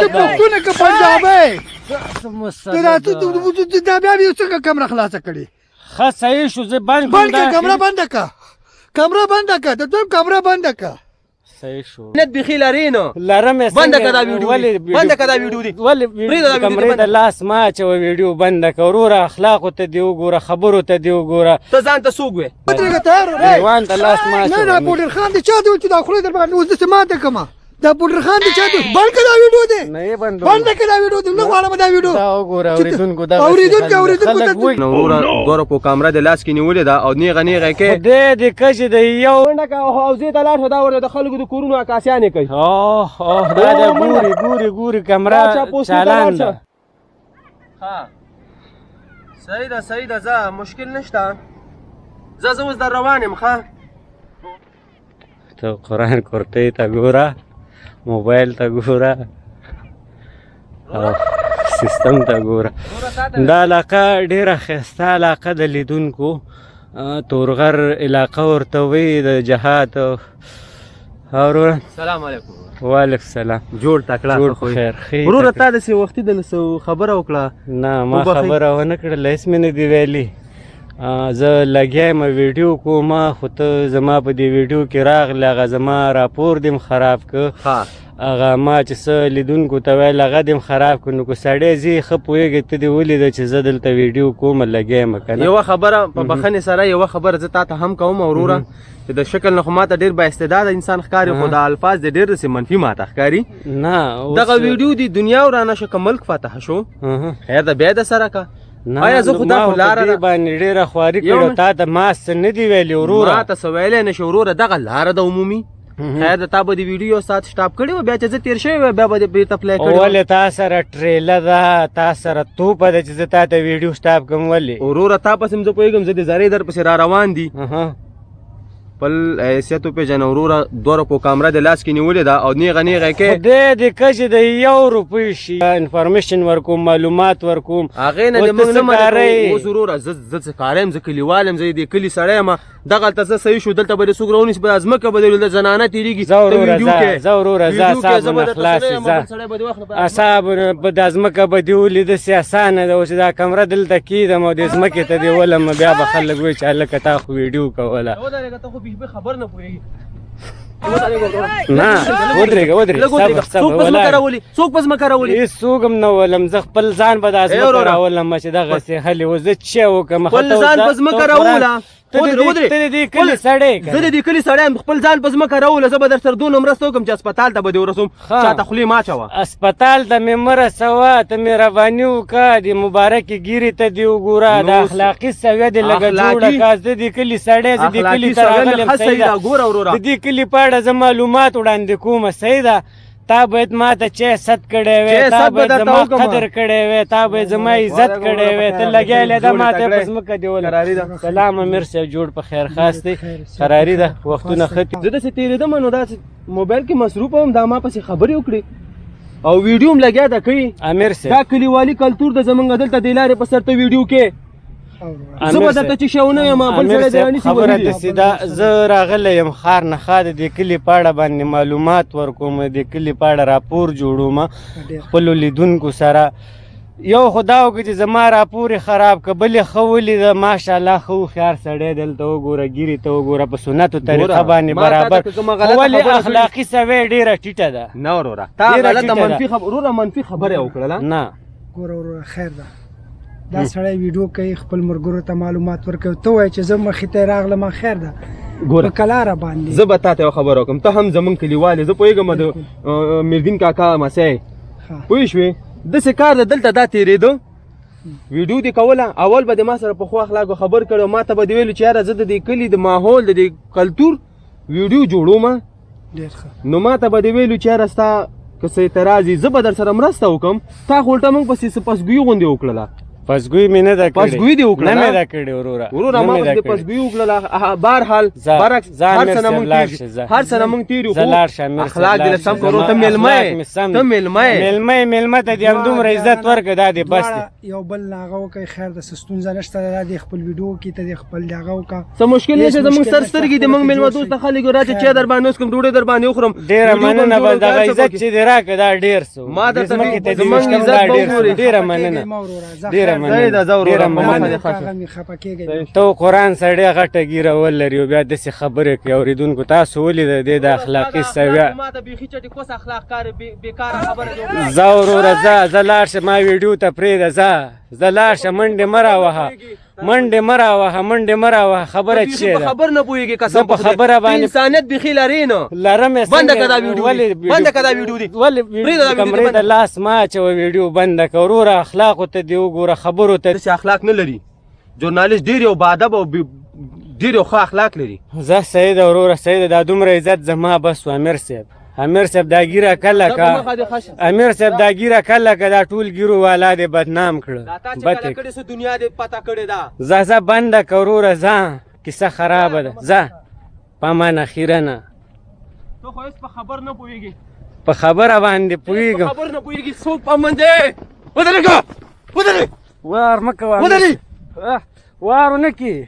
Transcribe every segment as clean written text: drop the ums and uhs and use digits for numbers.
ته پښتون که پنجابی دا بیا یو څنګه کمره خلاصه کړې ښه صحیح شو زه بند کړه کمره بنده که د دویم کمره بنده که صحیح شو نت بخي لري نو لرم بنده که دا ویډیو بنده که دا ویډیو دی ولې کمرې د لاس ما اچوه ویډیو بنده که وروره اخلاقو ته دې وګوره خبرو ته دې وګوره ته ځان ته څوک وې ودرېږه تیار حیوان ته لاس ما نه دا پوډر خان دې چا دی چې دا خولې در باندې اوس داسې ماته کړمه دا پوډر خان دې چا دی بند که دا ویډیو دی نه یې بنده که دا ویډیو دی نه غواړم دا ویډیو دا وګوره اورېدونکو دا اورېدونکو نو وروره دوره کو کامره د لاس کې نیولې ده او نیغه نیغه کې خدای دې کشې د یو منډه که حوزې ته لاړ شو دا ورته د خلکو د کورونو عکاسیانې کوي اوه دا د ګوري کمره چالان ده ها صحیح ده زه مشکل نشته زه اوس در روان یم ښه ته قرآن کرتۍ ته ګوره موبایل ته ګوره او سیستم ته ګوره دا علاقه ډېره ښایسته علاقه د لیدونکو تورغر علاقه ورته وایي د جهاد وروره سلام علیکم وعلیکم السلام جوړ تکړه جوړ خیر وروره تا داسې وختي د خبره وکړه نه ما خبره ونه کړله هېڅ مې نه دي ویلي زه لګیا یم ویډیو کوم خو ته زما په دې ویډیو کې راغلی هغه زما راپور دې م خراب که هغه ما چې څه لیدونکو ته ویل هغه دې م خراب کړو نو که سړی ځي ښه پوهېږي ته دې ولیده چې زه دلته ویډیو کوم لګیا یم که نه یوه خبره په بخښنې سره یوه خبره زه تا ته هم کوم وروره چې د شکل نه خو ما ته ډېر بااستعداده انسان ښکاري خو د الفاظ دې ډېر داسې منفي ما ته ښکاري نه دغه ویډیو دې دنیا ورانه شو که ملک فتح شو خیر ده بیا د سره که آیا زه خو دا خو لاره ده باندې ډېره خواري کړې تا ته ما څه نه دي ویلي وروره ما ته څه ویلی نه شي وروره دغه لاره ده عمومي خیر ده تا به د ویډیو یو ساعت سټاپ کړی و بیا چې زه تېر شوی بیا به دې بېرته پلی کړی ولې تا سره ټریله ده تا سره توپه ده چې زه تا ته ویډیو سټاپ کړم ولې وروره تا پسې م زه پوهېږم زه د زرې در پسې را روان دي خپل حیثیت وپېژنه وروره دوه روپو کامره د لاس کې نیولې ده او نیغه نیغه کې خدای دې کشې د یو روپۍ شي انفارمیشن ورکوم معلومات ورکوم هغې نه دې موږ نه منې اوس وروره زه څه کاره یم زه کلیوال یم زه د کلي سړی یم دغلته زه صحیح شو دلته به دې څوک راونیسي په ځمکه به دې زنانه تېرېږي زه وروره ځه اعصابونه خلاصې ځه اعصابونه په دا ځمکه به دې ولي داسې اسانه ده اوس دا کمره دلته کېږدم او دې ځمکې ته دې ولم بیا به خلک وایي چې هلکه تا خو ویډیو کوله خبر نه پوهېږي نه ودرېږه څوک په ځمکه راولي هېڅوک هم نه ولم زه خپل ځان به دا ځمکه راولم چې دغسې هلې اوس زه څه وکړم خپل ځان په ځمکه راوله ته د دې کلي سړی زه د دې کلي سړی یم خپل ځان په ځمکه راوله زه به در سره دونه مرسته وکړم چې اسپتال ته به دې ورسوم چاته خولې مه اچوه اسپتال ته مې مه رسوه ته مهرباني وکړه د مبارکې ګیرې ته دې وګوره د اخلاقي سویه دې لږه جوړه کړه زه د دې کلي سړی زه دې کلي ته راغلی یم صحیح ده د دې کلي په اړه زه معلومات وړاندې کوم صحیح ده تا باید ما ته چای ست کړی وی تا باید زما قدر کړی وی تا باید زما عزت کړی وی ته لګیالی ده ما ته په ځمکه دې ولم سلام امیر صاحب جوړ په خیر خاص دی قراري ده وختونه ښه دي زه داسې تېرېدم نو داسې موبایل کې مصروف وم دا ما پسې خبرې وکړې او ویډیو هم لګیا ده کوي امیر صاحب دا کلیوالي کلتور د زمونږ دلته دې لارې په سر ته ویډیو کې زه به درته چې شی ونه یم بل سړی دې رانیسي خبره داسې ده زه راغلی یم ښار نه ښه د دې کلي په اړه باندې معلومات ورکوم د کلي په اړه راپور جوړوم خپلو لیدونکو سره یو خو دا وکړه چې زما راپور یې خراب که بل یې ښه ولیده ماشاءالله ښه هوښیار سړی دلته وګوره ګیرې ته وګوره په سنتو طریقه باندې برابر ولې اخلاقي سوی ډېره ټیټه ده نه وروره تا غلطه منفي خبره یې وکړله نه ګوره وروره خیر ده دا سړی ویډیو کوي خپل ملګرو ته معلومات ورکوي ته وایې چې زه مخې ته یې راغلم خیر ده په کلاره باندې زه به تا ته یوه خبره وکړم ته هم زمونږ کلیوال یې زه پوهېږم د میردین کاکا مسی پوه شوې داسې کار ده دلته دا تېرېده ویډیو دې کوله اول به د ما سره په ښو اخلاقو خبر کړی ما ته به دې ویلو چې یاره زه د دې کلي د ماحول د دې کلتور ویډیو جوړوم ډېر ښه نو ما ته به دې ویلو چې یاره ستا که څه اعتراض وي زه به در سره مرسته وکړم تا خو الټه موږ پسې څه پسګویي غوندې وکړله پسګوی مې نه ده کړې پسګوی دې وکړه نه مې ده کړې وروره ما خو دې پسګوی وکړله بهرحال برعکس هر څه نه مونږ تېر هر څه نه مونږ تېر یو اخلاق دې له سم کړو ته مېلمه یې ته مېلمه ته دې همدومره عزت ورکړه دا دې بس دی یو بل هغه وکړئ خیر ده څه ستونزه نشته دا دې خپل ویډیو کې ته دې خپل دغه وکړه څه مشکل نشته زموږ سر سترګې دې مونږ مېلمه دوسته خلک راځي چای در باندې وڅښم ډوډۍ در باندې وخورم ډېره مننه بس دغه عزت چې دې راکړه دا ډېر څه ما درته ځمکې ته دې وشکم دا ډېر څه ډېره مننه ډېره مننه ته قرآن سړی غټه ګیره ولري او بیا داسې خبرې کوي اورېدونکو تاسو ولیده دې د اخلاقي سویه ځه وروره ځه لاړ شه ما ویډیو ته پرېږده ځه لاړ شه منډې مه راوهه خبره څه ده خبر نه پوهېږي زه په خبره باندې انسانیت بیخي لرې نه لرم یې بنده که دا ویډیو دي ولې کمرې ته لاس مه اچوه ویډیو بنده که وروره اخلاقو ته دې وګوره خبرو ته داسې اخلاق نه لري ژورنالست ډېر یو باادب او ډېر یو ښه اخلاق لري زه سیده وروره سیده دا دومره عزت زما بس و امیر صاحب دا ګیره کله که دا ټول ګیرو والا دې بدنام کړه ځه بنده که وروره ځه کیسه خرابه ده ځه په امان اخیره نه ته خو هېڅ په خبر نه پوهېږي په خبره باندې پوهېږم خبر نه پوهېږي څوک په من دی ودرېږه وار مه کوه وار ونه کړي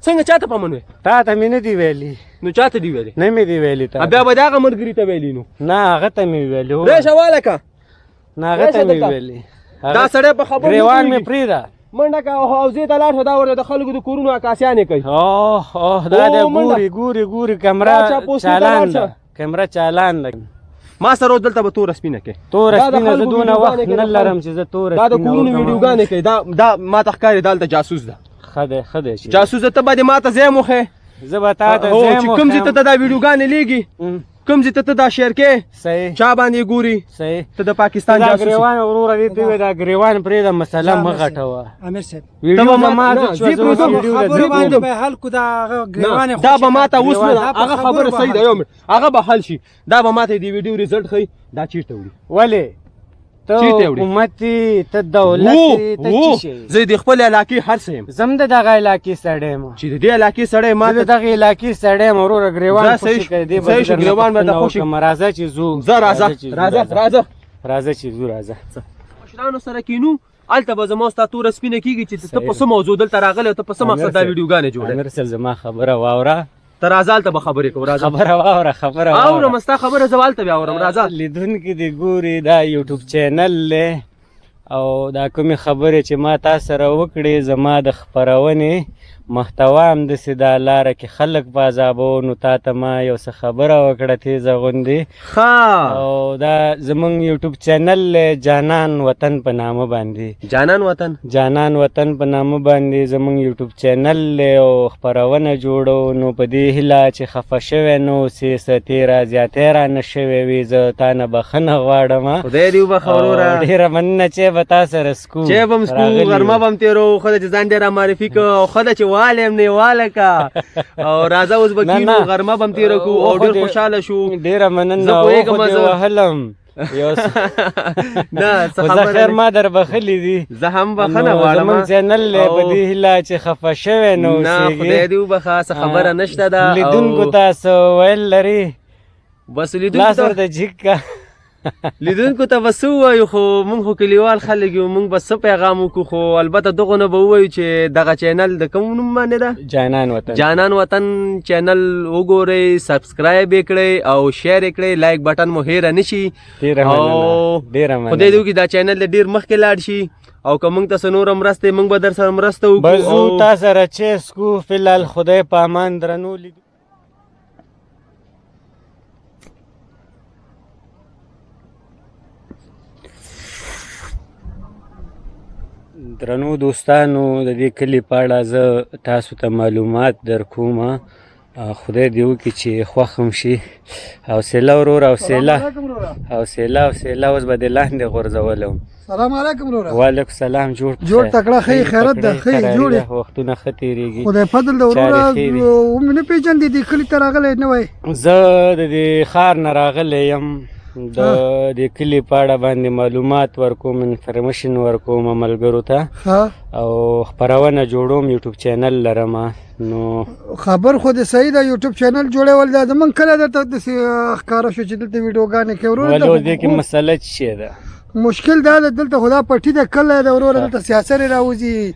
څنګه چاته په من وې تا ته مې نه دي ویلي نو چاته دي ویلې نه مې دي ویلي تا بیا به د هغه ملګري ته ویلي نو نه هغه ته مې ویلي ریشه والکه نه هغه ته مې ویلي دا سړی په خبرو ګریوان مې پرېږده منډه که حوضې ته لاړ شه دا ورته د خلکو د کورونو عکاسیانې کوي دا د ګوري کمره چالان ده ما سره اوس دلته به توره سپینه کې توره سپینه زه دونه وخت نه لرم چې زه توره دا د کورونو ویډیوګانې کوي دا ما ته ښکاري دا هلته جاسوس ده ښه دی جاسوس ده ته به دې ما ته ځای موښې زه به تا ته ځای چې کوم ځای ته ته دا ویډیوګانې لیږي کوم ځای ته ته دا شیر کې صحیح چا باندې ګوري صحیح ته د پاکستان جاسوس دا ګریوان وروره دې ته ووایي دا ګریوان پرېږده مسله مه غټوه امیر صاحب ویډیو دا به ما ته اوس نه هغه خبره صحیح ده یو منټ هغه به حل شي دا به ما ته د ویډیو ریزلټ ښیي دا چیرته وړي ولې ته حکومت یې ته دولت یې ته څه شی زه د خپل علاقې هر څه یم زه هم د دغه علاقې سړی یم چې د دې علاقې سړی ما د دغه علاقې سړی یم وروره ګریوان خوشي کوي دې به صحیح ګریوان به د خوشي راځه چې ځو زه راځه چې ځو راځه مشرانو سره کینو هلته به زما ستا توره سپینه کېږي چې ته په څه موضوع دلته راغلی او ته په څه مقصد دا ویډیوګانې جوړوې امیر صاحب زما خبره واوره ته راځه هلته به خبرې کوو خبره واوره اورم ستا خبره زه به هلته بیا اورم راځه لیدونکي دې ګوري دا یوټیوب چینل دی او دا کومې خبرې چې ما تا سره وکړې زما د خپرونې محتوا هم داسې دا لاره کې خلک په عذابو نو تا ته ما یو څه خبره وکړه تیزه غوندې او دا زمونږ یوټیوب چینل جانان وطن په نامه باندې جانان وطن په نامه باندې زمونږ یوټیوب چینل او خپرونه جوړو نو په دې هیله چې خفه شوی نو څه تېره زیاتې رانه شوې وي زه تا نه بخښنه غواړم خدای دې وبخه وروره ډېره مننه چې به تا سره سکو چې به م سکو غرمه به م تېرو ښه ده چې ځان دې را معرفي که او ښه ده چې والیم نیواله که او راځه اوس به کینو غرمه به م تېره کړو او ډېر خوشحاله شو ډېره مننه وخو دې وهلم زه خیر ما در بخښلي دي زه هم بخښنه غواړم زمونږ چینل دی په دې هیله چې خفه شوی نه اوسېږي خدای دې وبخه څه خبره نشته ده لیدونکو تاسو ویل لري بس لاس ورته جګ که لیدونکو ته به څه ووایو خو مونږ خو کلیوال خلک یو مونږ به څه پیغام وکړو خو البته دغو نه به ووایو چې دغه چینل د کوم نوم باندې ده جانان وطن چینل وګورئ سبسکرایب یې کړئ او شیر یې کړئ لایک بټن مو هیره نه شي او خدای دې وکړي دا چینل دې ډېر مخکې لاړ شي او که موږ ته څه نوره مرسته موږ به در سره مرسته وکړو بزو تا سره چې سکو فلحال خدای په امان درنو لیدو درنو دوستانو د دې کلي په اړه زه تاسو ته معلومات در کوم خدای دې وکړي چې خوښ هم شي حوصله وروره حوصله اوس به دې لاندې غورځولم سلام علیکم وروره وعلیکم سلام جوړ تکړه ښه خیرت ده ښه جوړې وختونه ښه تېرېږي خدای فضل ده وروره ومې نه پېژندې دې کلي ته راغلی نه وای زه د دې ښار نه راغلی یم د دې کلي په اړه باندې معلومات ورکوم انفرمیشن ورکوم ملګرو ته او خپرونه جوړوم یوټیوب چینل لرم نو خبر خو دې صحیح ده یوټیوب چینل جوړول دا زمونږ کله درته داسې ښکاره شو چې دلته ویډیوګانې کوي وروره ولو دې کې مسله څه شی ده مشکل دا ده دلته خو دا پټي ده کله ده وروره دلته سیاست راوځي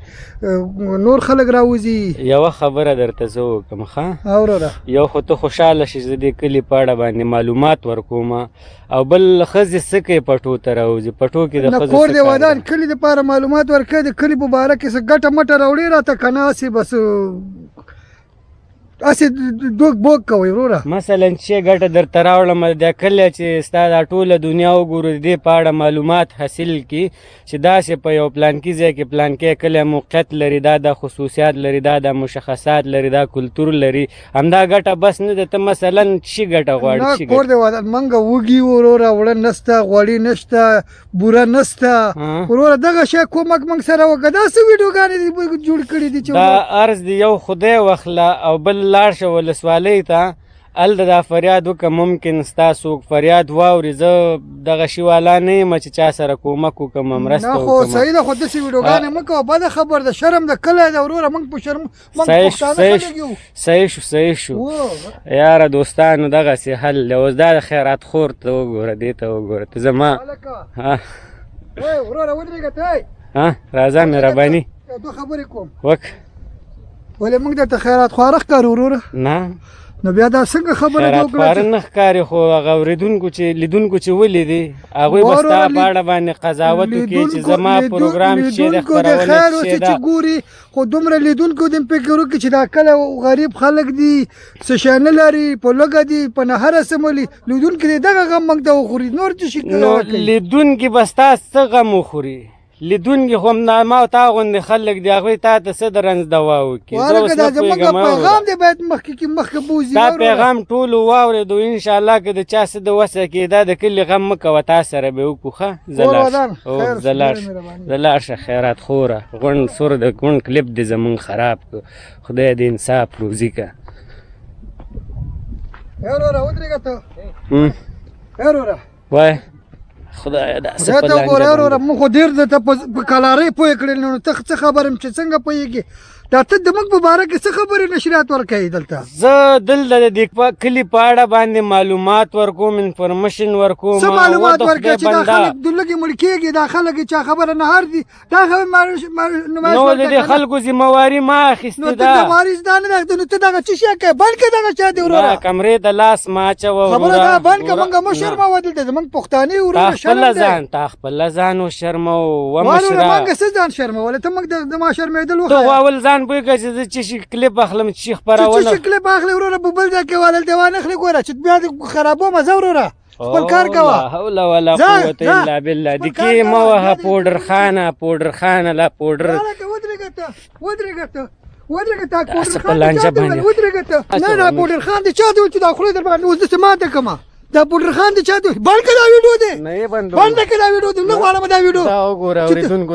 نور خلک راوځي یوه خبره درته زه وکړم ښه وروره یو خو ته خوشحاله شې زه دې کلي په اړه باندې معلومات ورکوم او بل ښځې څه کوي پټو ته راوځي پټو کې د ښځو کور دې ودان کلي دپاره معلومات ورکوي د کلي په باره کې څه ګټه مټه راوړي راته که نه هسې بس هسې دوک بوک کوئ وروره مثلا چې ګټه درته راوړم دا کله چې ستا دا ټوله دنیا وګورو د دې په اړه معلومات حاصل کړي چې داسې په یو پلانکي ځای کې پلانکی کلی موقعیت لري دا د خصوصیات لري دا د مشخصات لري دا کلتور لري همدا ګټه بس نه ده ته مثلا څه ګټه غواړې نه کور دې ودان منګه وږي وروره وړه نسته غوړي نشته بوره نسته وروره دغه شی کومک موږ سره وکړه داسې ویډیوګانې دې جوړ کړي دي چې دا عرض دی یو خدای واخله او بل لاړ شه ولسوالۍ ته هلته دا فریاد وکړه ممکن ستا څوک فریاد واوري زه دغه شي والا نه یم چې چا سره کومک وکړم مرسته نه خو صحیح ده خو داسې ویډیوګانې مه کوه بده خبر ده شرم د کلی ده وروره موږ په شرم صحیح شو یاره دوستانو دغسې حل اوس دا د خیرات خور ته وګوره دې ته وګوره ته زما وروره ودرېږه ته راځه مهرباني دوه خبرې کوم ولې موږ درته خیرات خواره ښکارو وروره نه نو بیا دا څنګه خبره خیرات خواره نه ښکاري خو هغه اورېدونکو چې لیدونکو چې ولیدي هغوی به ستا په اړه باندې قضاوت وکړي چې زما پروګرام چې دی خپرونه څه ده ګوري خو دومره لیدونکو دې فکر وکړي چې دا کله غریب خلک دي څه شی نه لري په لږه دي په نهره سملي لیدونکي دې دغه غم موږ ته وخوري نور څه شي نو لیدونکي به ستا څه غم وخوري لیدونکي خو ما او تا غوندې خلک دي هغوی تا ته څه د رنځ دوا وکړي زموږ پیغام دی باید مخکې بوځي تا پیغام ټولو واورېدو انشاءالله که د چا څه د وسه کېده د کلي غم مه کوه تا سره به وکړو ښه زه لاړ شه خیرات خوره غونډ سور د غونډ کلیپ دې زمونږ خراب کړو خدای دې انصاف روزي که وای خدای دا څه په لنګه وروره موږ خو ډېر درته په کلارۍ پوه کړل نو ته څه خبر یم چې څنګه پوهېږې دا ته د موږ په باره کې څه خبرې نشریات ورکوي دلته زه دلته د دې کلي په اړه باندې معلومات ورکوم انفرمیشن ورکوم څه معلومات ورکوي چې دا خلک د لږې مړ کېږي دا خلک چا خبره نه هر دي دا نو د دې خلکو ذمهواري ما اخیستې ده نو ته وارث دا نه ده نو ته دغه څه شی کوې بند کړه دغه چا دی وروره کمرې ته لاس ما اچوه خبره دا بند کړه موږ مه شرموه دلته زموږ پښتانه وروره تا خپله ځان وشرموه ومشره موږ څه ځان شرمولی ته موږ د ما شرمېدل وښایه ته اول ځان پوهېږه چې زه چې شي کلیپ اخلم چې خپرونه چې کلیپ اخلې وروره په بل ځای کې والل دې وانخلې ګوره چې بیا دې خرابومه ځه وروره خپل کار کوه لا حول ولا قوة الا بالله دې کې مه وهه پوډر خانه لا پوډر ودرېږه ته تا پوډر خان دې چا دې ویل چې دا خولې در باندې اوس داسې ماته کړمه دا پوډر خان دې چا دې بند کړه دا ویډیو دې بند کړه دا ویډیو دې نه غواړم دا ویډیو دا وګوره اورېدونکو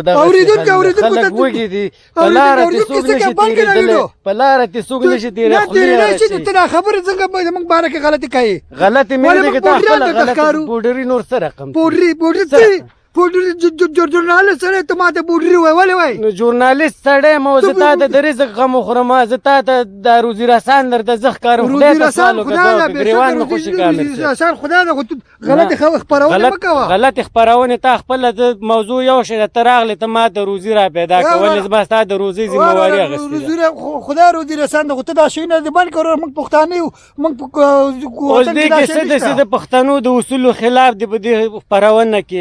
خلک وږي دي په لاره کې څوک نشي تېرېدلی ته دا خبرې څنګه زموږ باره کې غلطي کوې غلطي مې نه دي که تا خپله غلطي پوډري نور څه رقم ژورنالست سړی ته ماته پوډري وایي ولې وایي نو ژورنالست سړی یم او زه تا ته د رزق غم وخورم زه تا ته دا روزي رسان درته زه ښکارم خدای ته سوال وکړه ګریوان مې خوشي کامل خدای ده خو غلطې خپرونې مه کوه غلطې خپرونې تا خپله موضوع یو شی ده ته راغلې ته ما ته روزي را پیدا کړه ولې زما ستا د روزۍ ذمهواري اخیستې ده خدای روزي رسان ده خو ته دا شیونه دې بند کړه موږ پښتانه یو موږ اوس دې کې څه د پښتنو د اصولو خلاف دی په دې خپرونه کې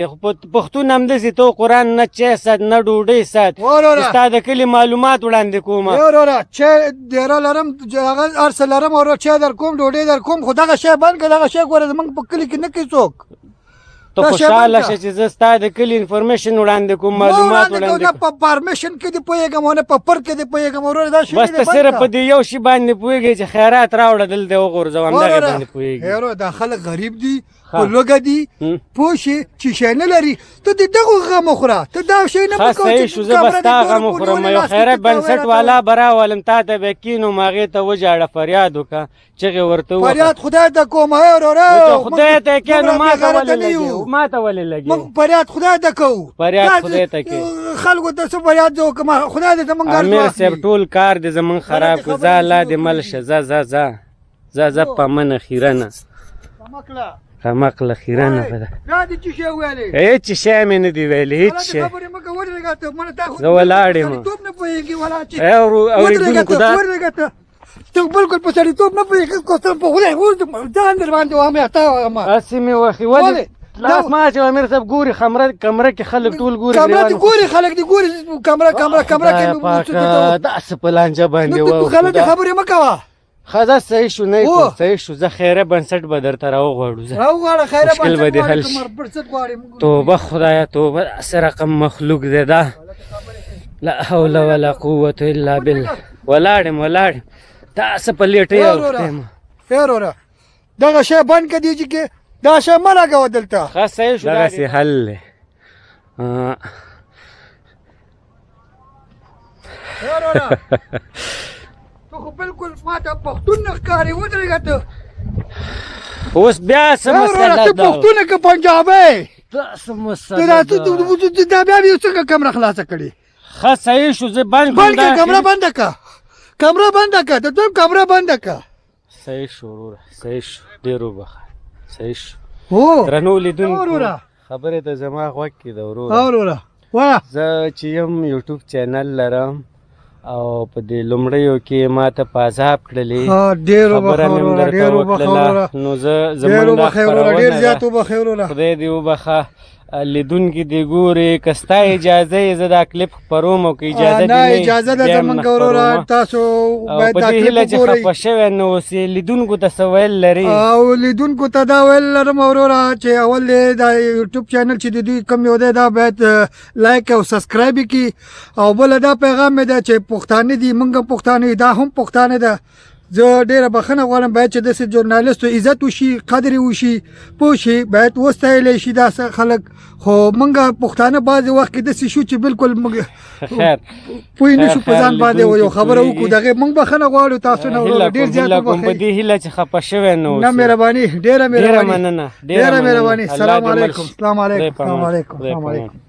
پښتون همداسې ته قرآن نه چای سات نه ډوډۍ سات ستا د کلي معلومات وړاندې کوم وروره چای ډېره لرم هغه هر څه لرم وروره چای در کوم ډوډۍ در کوم خو دغه شی بند کړه دغه شی ګوره زموږ په کلي کې نه کوي څوک ته خوشحاله شه چې زه ستا د کلي انفرمیشن وړاندې کوم معلومات وړاندې کوم په پرمیشن کې دې پوهېږم او نه په پر کې دې پوهېږم وروره دا شی بس ته صرف په دې یو شي باندې پوهېږې چې خیرات راوړه دلته وغورځوه همدغې باندې پوهېږې دا خلک غریب دي په لوږه دي پوه شې چې شی نه لري ته د دغو غم وخوره ته دا شی نه مه کوه صحیح شو زه به ستا غم وخورم یو خیره بنسټ والا به راولم تا ته به کینوم هغې ته وژاړه فریاد وکړه چغې ورته ووهه فریاد خدای ته کوم هی وروره خدای ته کې نو ما ته ولې لګي ما ته ولې لګي موږ فریاد خدای ته کوو فریاد خدای ته کې خلکو ته څه فریاد زه وکړم خدای دې زموږ غرض امیر صاحب ټول کار دې زمونږ خراب کړو ځه الله دې مل شه ځه په منه خیرنه خمقله خیرنه به ده دا دې چې شی ویلې هېڅ شی مې نه دي ویلې هېڅ شی خبرې مه کوه ودرېږه ته مړه تا زه ولاړ یم سړیتوب نه پوهېږي ولا چې اورېدونکو دا ودرېږه ته بالکل په سړیتوب نه پوهېږې کوڅه په خدای اوس ځان در باندې وامې اتا وامه هسې مې وخي ولې لاس ما چې امیر صاحب ګوري کمره کې خلک ټول ګوري کمره دې ګوري خلک دې ګوري کمره کې داسې په لانجه باندې نو غلطې خبرې مه کوه ښه صحیح شو نه صحیح شو زه خیره بنسټ به درته راوغواړو زه راوغواړه خیره مشکل به دې حل شي توبه خدایه توبه داسې رقم مخلوق دی دا لا حول ولا قوة الا بالله ولاړم داسې په لیټۍ اوښتی یم وروره دغه شی بند کړه دې چې دا شی مه لګوه دلته ښه صحیح شو دغسې حل دی وروره ته خو بالکل ما ته پښتون نه ښکارې ودرېږه ته اوس بیا څه مسله ته پښتون که پنجابی داسې مسله دا بیا بیا څنګه کمره خلاصه کړې ښه صحیح شو زه بند کړه کمره بنده که د دویم کمره بنده که صحیح شو وروره صحیح شو ډېر وبخه صحیح شو هو درنو لیدونکو خبرې ته زما غوږ کې ده وروره وایه زه چې یم یوټیوب چینل لرم او په دې لومړیو کې ما ته په عذاب کړلې خبره مې هم درته وکړله نو زه زمونږ دا خپرونه ده خدای دې وبخه لیدونکي دې ګوري که ستا اجازه یې زه دا کلیپ خپروم او که اجازه دې نه اجازه ده زمونږ وروره تاسو باید دا کلیپ وګورئ په دې هیله چې خفه شوی نه اوسې لیدونکو ته څه ویل لري او لیدونکو ته دا ویل لرم وروره چې اول دی دا یوټیوب چینل چې د دوی کوم یو دی دا باید لایک او سبسکرایب یې کړي او بله دا پیغام مې ده چې پښتانه دي موږ هم پښتانه یو دا هم پښتانه ده زه ډېره بخښنه غواړم باید چې داسې جورنالستو عزت وشي قدر یې وشي پوه شي باید وستایلی شي داسې خلک خو موږ پښتانه بعضې وخت کې داسې شو چې بالکل موږ پوه نه شو په ځان باندې یو خبره وکړو د هغې موږ بخښنه غواړو تاسو نه وروره ډېر زیات وبخئ په دې هیله چې خفه شوی نه اوسې نه مهرباني ډېره مننه مهرباني السلام علیکم